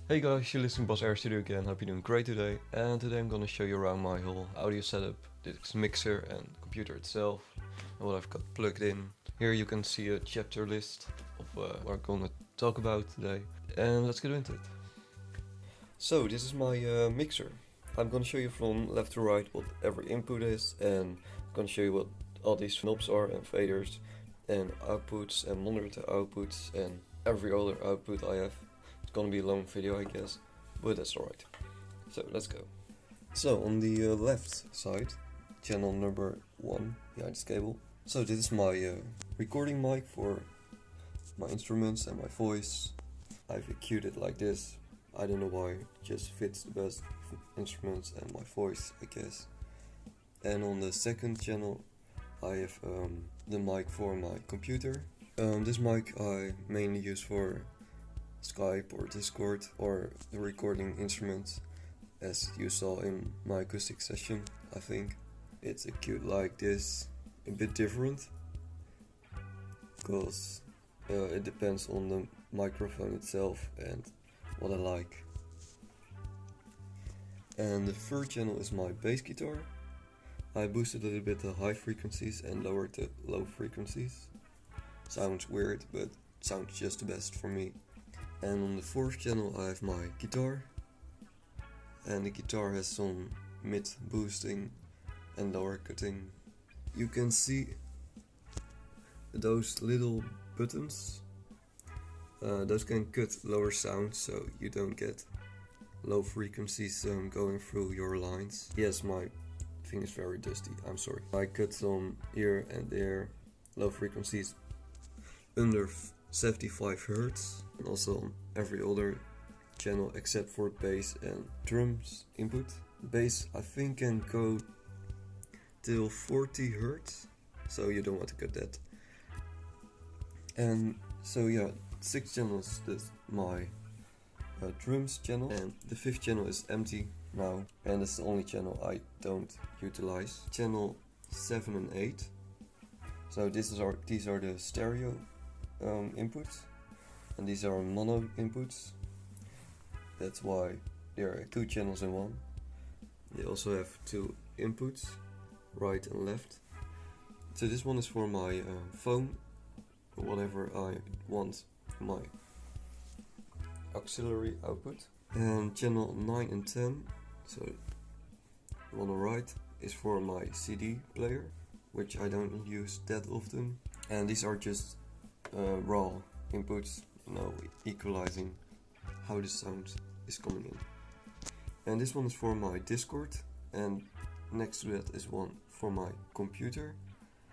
Hey guys, you're listening to BasAirStudio again. Hope you're doing great today. And today I'm gonna show you around my whole audio setup, this mixer and computer itself, and what I've got plugged in. Here you can see a chapter list of what I'm gonna talk about today. And let's get into it. So this is my mixer. I'm gonna show you from left to right what every input is, and I'm gonna show you what all these knobs are and faders and outputs and monitor outputs and every other output I have. It's gonna be a long video, I guess, but that's alright. So let's go. So on the left side, channel number 1 behind this cable. So this is my recording mic for my instruments and my voice. I've EQ'd it like this. I don't know why, it just fits the best instruments and my voice, I guess. And on the second channel, I have the mic for my computer. This mic I mainly use for Skype or Discord or the recording instruments, as you saw in my acoustic session. I think it's EQ'd like this, a bit different, because it depends on the microphone itself and what I like. And the third channel is my bass guitar. I boosted a little bit the high frequencies and lowered the low frequencies. Sounds weird, but sounds just the best for me. And on the fourth channel I have my guitar, and the guitar has some mid boosting and lower cutting. You can see those little buttons, those can cut lower sound so you don't get low frequencies going through your lines. Yes, my thing is very dusty, I'm sorry. I cut some here and there low frequencies under 75 Hz, and also on every other channel except for bass and drums input. Bass I think can go till 40 Hz, so you don't want to cut that. And so yeah, 6th channel is my drums channel, and the 5th channel is empty now, and it's the only channel I don't utilize. Channel 7 and 8. So these are the stereo inputs, and these are mono inputs. That's why there are 2 channels in one. They also have 2 inputs, right and left. So this one is for my phone, whatever I want, my auxiliary output. And channel 9 and 10, so the one on the right, is for my CD player, which I don't use that often. And these are just raw inputs, equalizing how the sound is coming in. And this one is for my Discord, and next to that is one for my computer.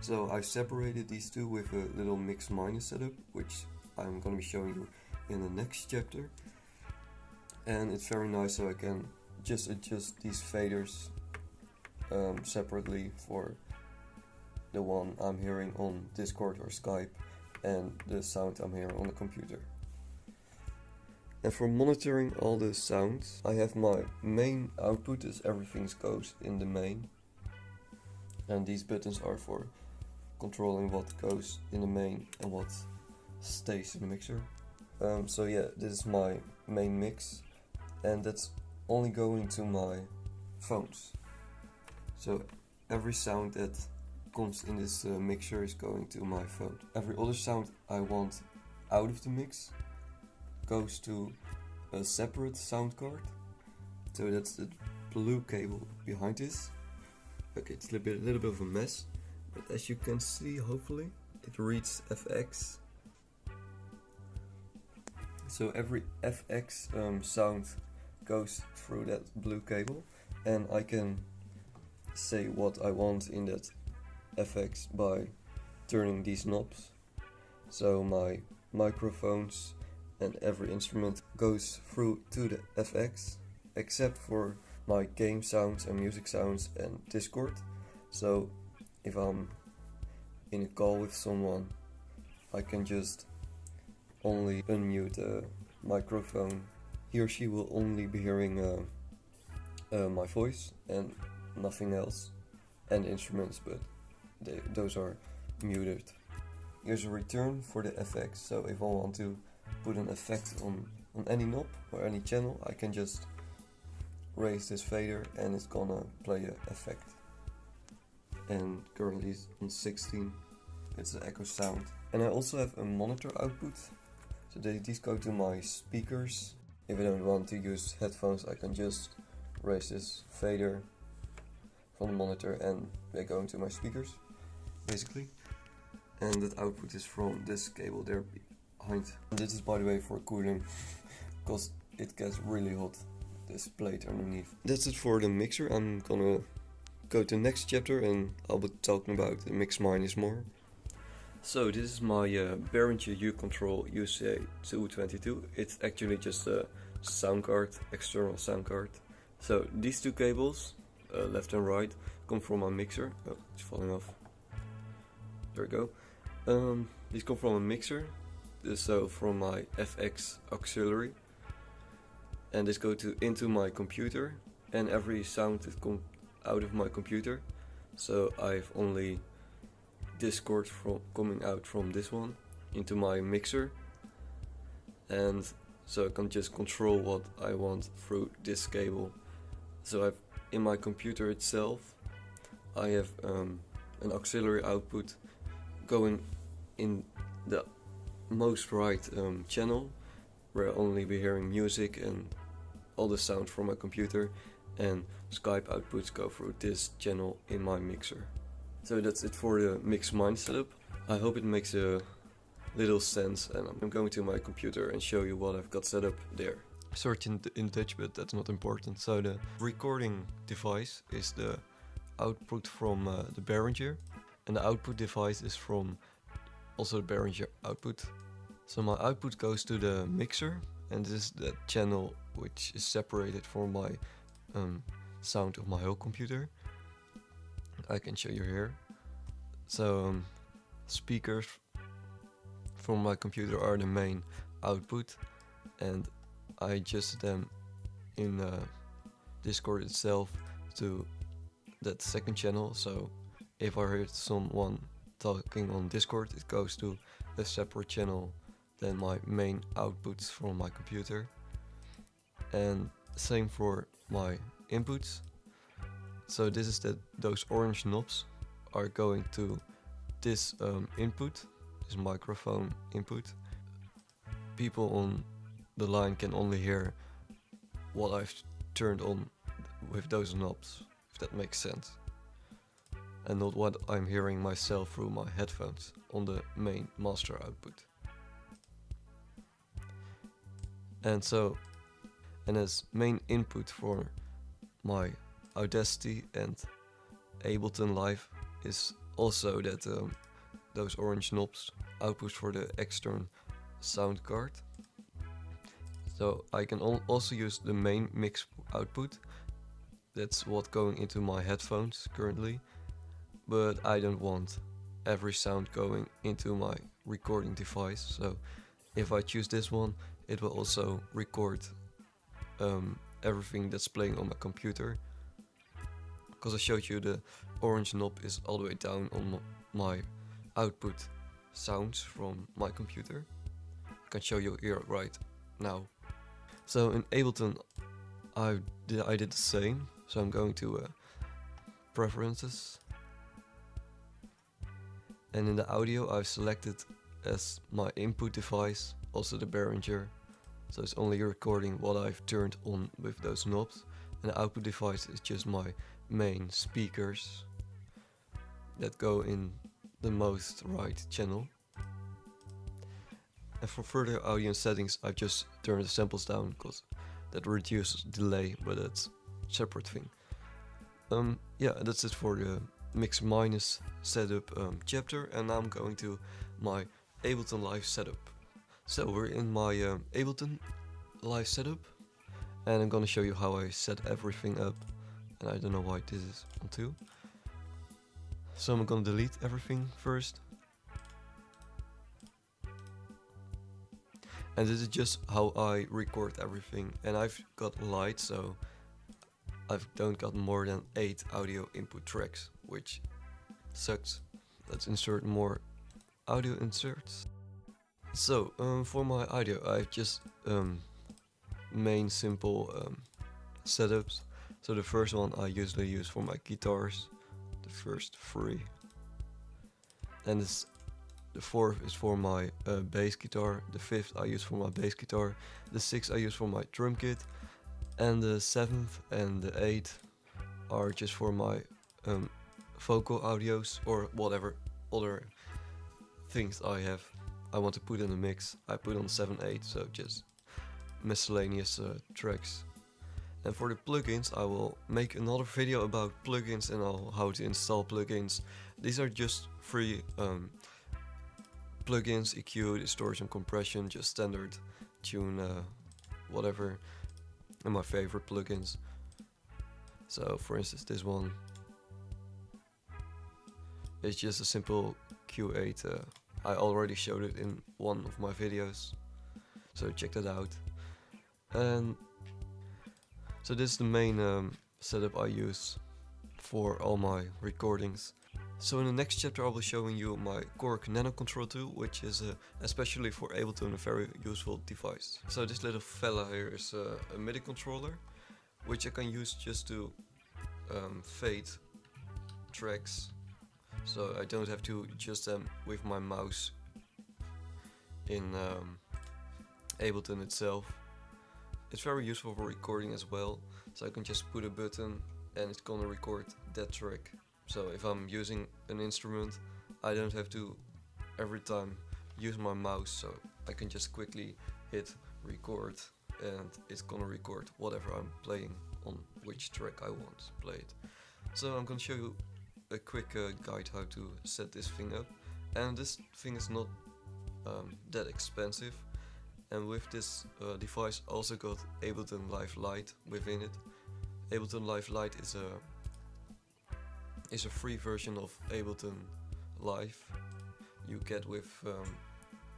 So I've separated these two with a little mix minus setup, which I'm gonna be showing you in the next chapter. And it's very nice, so I can just adjust these faders separately for the one I'm hearing on Discord or Skype and the sound I'm hearing on the computer. And for monitoring all the sounds, I have my main output, as everything goes in the main. And these buttons are for controlling what goes in the main and what stays in the mixer. So yeah, this is my main mix, and that's only going to my phones. So every sound that comes in this mixer is going to my phone. Every other sound I want out of the mix goes to a separate SoundCard. So that's the blue cable behind this. Okay, it's a little bit of a mess, but as you can see, hopefully it reads FX. So every FX sound goes through that blue cable, and I can say what I want in that FX by turning these knobs. So my microphones and every instrument goes through to the FX, except for my game sounds and music sounds and Discord. So if I'm in a call with someone, I can just only unmute the microphone. He or she will only be hearing my voice and nothing else, and instruments, but those are muted. Here's a return for the effects, so if I want to put an effect on on any knob or any channel, I can just raise this fader and it's gonna play an effect. And currently it's on 16, it's the echo sound. And I also have a monitor output, so these go to my speakers. If I don't want to use headphones, I can just raise this fader from the monitor and they're going to my speakers, basically. And that output is from this cable there behind. And this is, by the way, for cooling, because it gets really hot, this plate underneath. That's it for the mixer. I'm gonna go to the next chapter and I'll be talking about the mix minus more. So this is my Behringer U-Control UCA222. It's actually just a sound card, external sound card. So these two cables, left and right, come from my mixer. Oh, it's falling off. There we go. These come from a mixer, so from my FX auxiliary. And this go into my computer, and every sound that comes out of my computer. So I've only Discord coming out from this one into my mixer, and so I can just control what I want through this cable. So in my computer itself, I have an auxiliary output going in the most right channel, where I'll only be hearing music and all the sound from my computer, and Skype outputs go through this channel in my mixer. So that's it for the mix minus setup. I hope it makes a little sense, and I'm going to my computer and show you what I've got set up there. Sorry in Dutch, but that's not important. So the recording device is the output from the Behringer, and the output device is from also the Behringer output. So my output goes to the mixer, and this is the channel which is separated from my sound of my whole computer. I can show you here. So speakers from my computer are the main output, and I adjusted them in Discord itself to that second channel. So if I heard someone talking on Discord, it goes to a separate channel than my main outputs from my computer. And same for my inputs. So this is those orange knobs are going to this input, this microphone input. People on the line can only hear what I've turned on with those knobs, if that makes sense, and not what I'm hearing myself through my headphones on the main master output. And as main input for my Audacity and Ableton Live is also that those orange knobs output for the external sound card. So I can also use the main mix output. That's what going into my headphones currently, but I don't want every sound going into my recording device. So if I choose this one, it will also record everything that's playing on my computer. Because I showed you the orange knob is all the way down on my output sounds from my computer. I can show you here right now. So in Ableton I did the same. So I'm going to preferences, and in the audio I've selected as my input device also the Behringer. So it's only recording what I've turned on with those knobs, and the output device is just my main speakers that go in the most right channel. And for further audio settings I've just turned the samples down because that reduces delay, but that's a separate thing. Yeah, that's it for the mix minus setup chapter, and now I'm going to my Ableton Live setup. So we're in my Ableton Live setup, and I'm gonna show you how I set everything up. And I don't know why this is on 2. So I'm gonna delete everything first. And this is just how I record everything. And I've got light, so I don't got more than 8 audio input tracks, which sucks. Let's insert more audio inserts. So for my audio, I've just main simple setups. So the first one I usually use for my guitars, the first 3, and the 4th is for my bass guitar, the 5th I use for my bass guitar, the 6th I use for my drum kit, and the 7th and the 8th are just for my vocal audios or whatever other things I want to put in the mix. I put on 7, 8, so just miscellaneous tracks. And for the plugins, I will make another video about plugins and how to install plugins. These are just free plugins, EQ, distortion, compression, just standard tune, whatever, and my favorite plugins. So for instance, this one is just a simple Q8. I already showed it in one of my videos, so check that out. And so this is the main setup I use for all my recordings. So in the next chapter I will be showing you my Korg Nano Control tool, which is especially for Ableton a very useful device. So this little fella here is a MIDI controller, which I can use just to fade tracks, so I don't have to adjust them with my mouse in Ableton itself. It's very useful for recording as well, so I can just put a button and it's gonna record that track. So if I'm using an instrument, I don't have to every time use my mouse, so I can just quickly hit record and it's gonna record whatever I'm playing on which track I want to play it. So I'm gonna show you a quick guide how to set this thing up, and this thing is not that expensive. And with this device also got Ableton Live Lite within it. Ableton Live Lite is a free version of Ableton Live you get with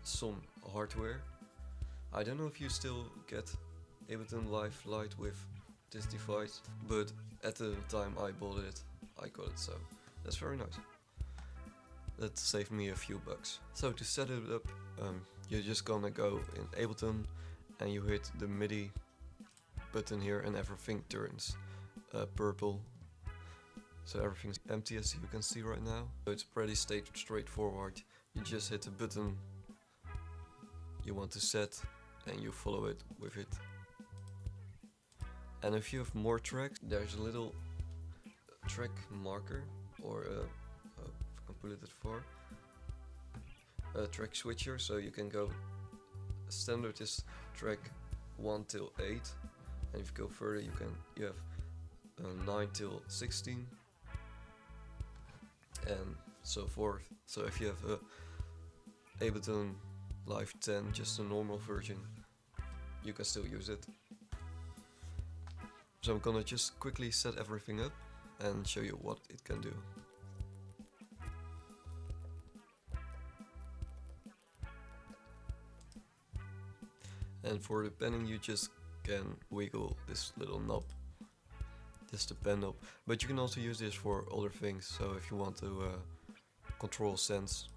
some hardware. I don't know if you still get Ableton Live Lite with this device, but at the time I bought it, I got it, so that's very nice. That saved me a few bucks. So to set it up, you're just gonna go in Ableton and you hit the MIDI button here and everything turns purple. So everything's empty as you can see right now. So it's pretty straightforward. You just hit the button you want to set and you follow it with it. And if you have more tracks, there's a little track marker, or I can put it for a track switcher, so you can go standard is track 1 till 8, and if you go further you have 9 till 16 and so forth. So if you have a Ableton Live 10, just a normal version, you can still use it. So I'm gonna just quickly set everything up and show you what it can do. And for the panning you just can wiggle this little knob. This is the pen knob, but you can also use this for other things. So if you want to control sense,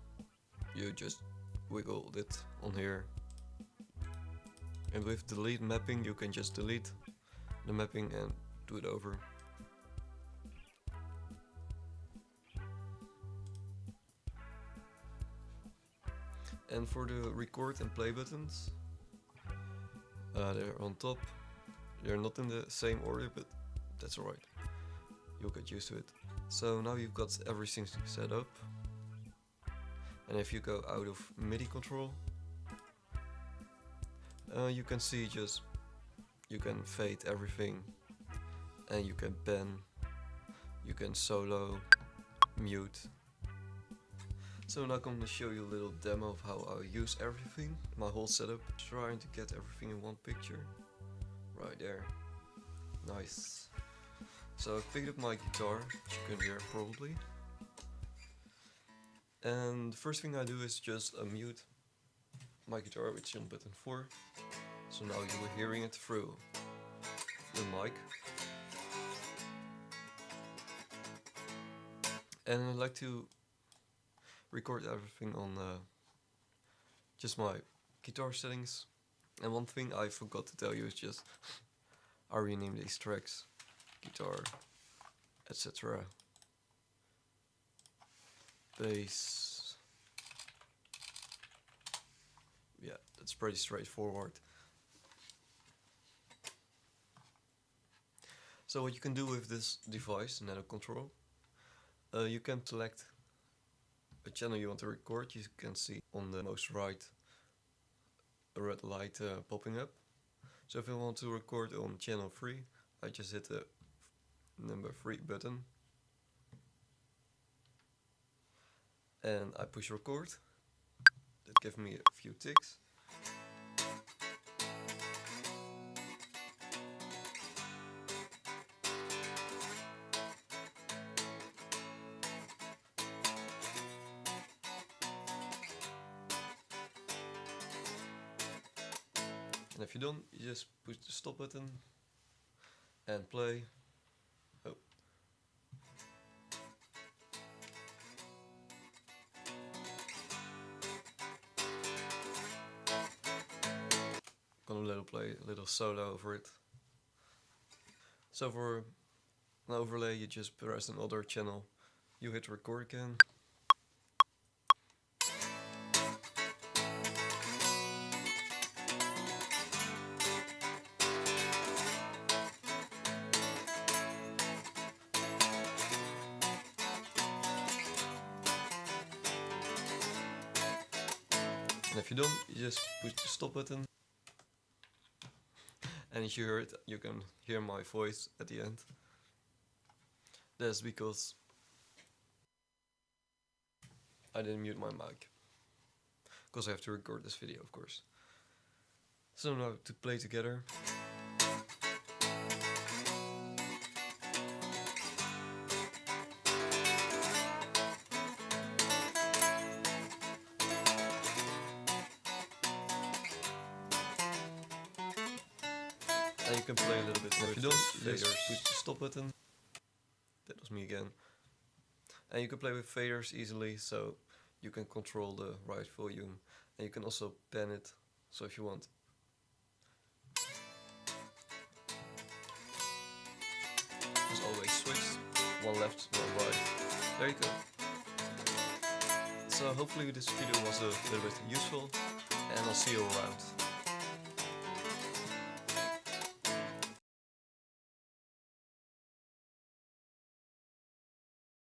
you just wiggle it on here. And with delete mapping you can just delete the mapping and do it over. And for the record and play buttons, they're on top. They're not in the same order, but that's alright. You'll get used to it. So now you've got everything set up. And if you go out of MIDI control, you can see you can fade everything, and you can pen, you can solo, mute. So now I'm going to show you a little demo of how I use everything, my whole setup, trying to get everything in one picture. Right there. Nice. So I picked up my guitar, which you can hear probably. And the first thing I do is just mute my guitar, which is on button 4. So now you are hearing it through the mic. And I like to record everything on just my guitar settings, And one thing I forgot to tell you is just I rename these tracks, guitar, etc. Bass. Yeah, that's pretty straightforward. So what you can do with this device, Nano Control, you can select a channel you want to record. You can see on the most right a red light popping up. So if I want to record on channel 3, I just hit the number 3 button and I push record. That gives me a few ticks. And if you're done, you just push the stop button and play. Oh. Gonna play a little solo over it. So for an overlay, you just press another channel. You hit record again. And if you're done, you just push the stop button. And as you heard, you can hear my voice at the end. That's because I didn't mute my mic. Because I have to record this video, of course. So now to play together. And you can play a little bit more. If you don't, just push the stop button. That was me again. And you can play with faders easily, so you can control the right volume. And you can also pan it, so if you want. Just always switch, one left, one right. There you go. So hopefully this video was a little bit useful, and I'll see you around.